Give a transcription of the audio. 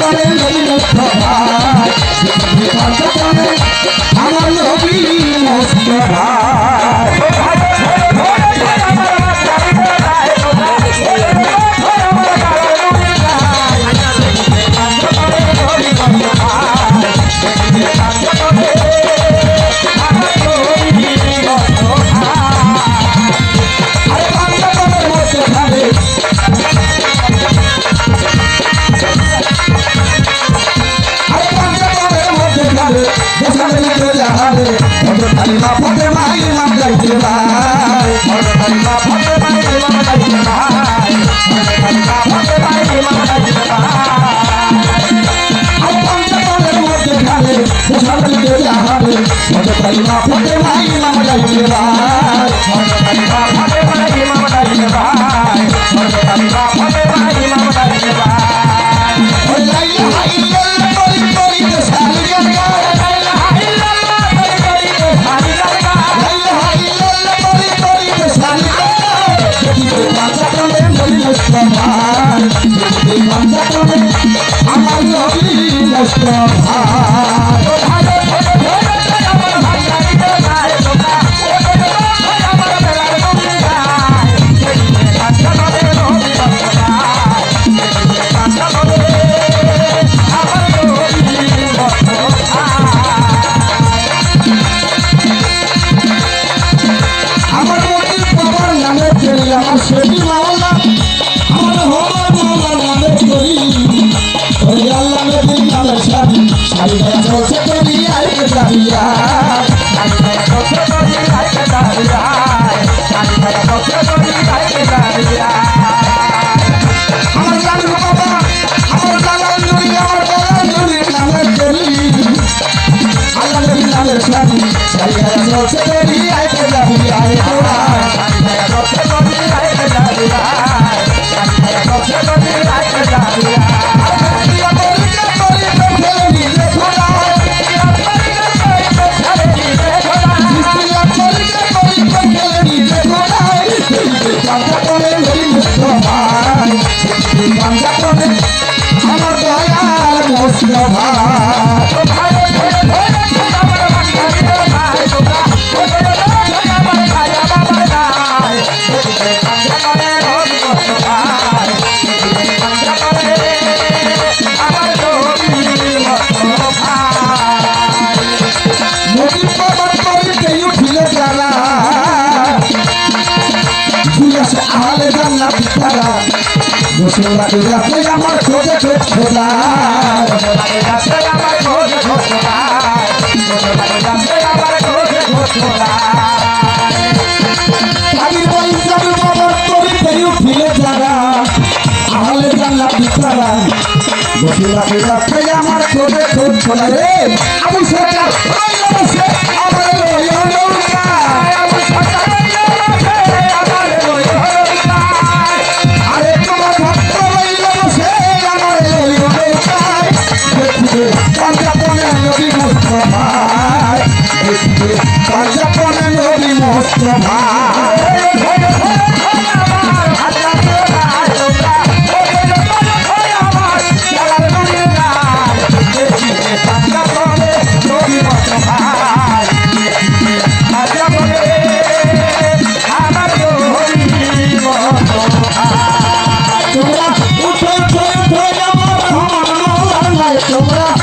করে নবী মুস্তফা আমার নবী মুস্তফা আমার নবী মুস্তফা আমার নবী বাবার নামে চলি আমার সেবি মাওলা আমার হবার মাওলা নামে চলি ওই আল্লাহ নবীর নামে সারি সারি চলছে করি আইকে দাঁড়িয়া আমার জানো বাবা আমার জানার নবী আমার বলার নবীর নামে চলি আল্লাহ নবীর নামে সারি সারি চলছে করি আইকে দাঁড়িয়া আমার দয়াল মুস্তফা আমার ছোট ছোট খোদা আমার ছোট ছোট খোদা রে আমি নবী মুস্তফা তোমরা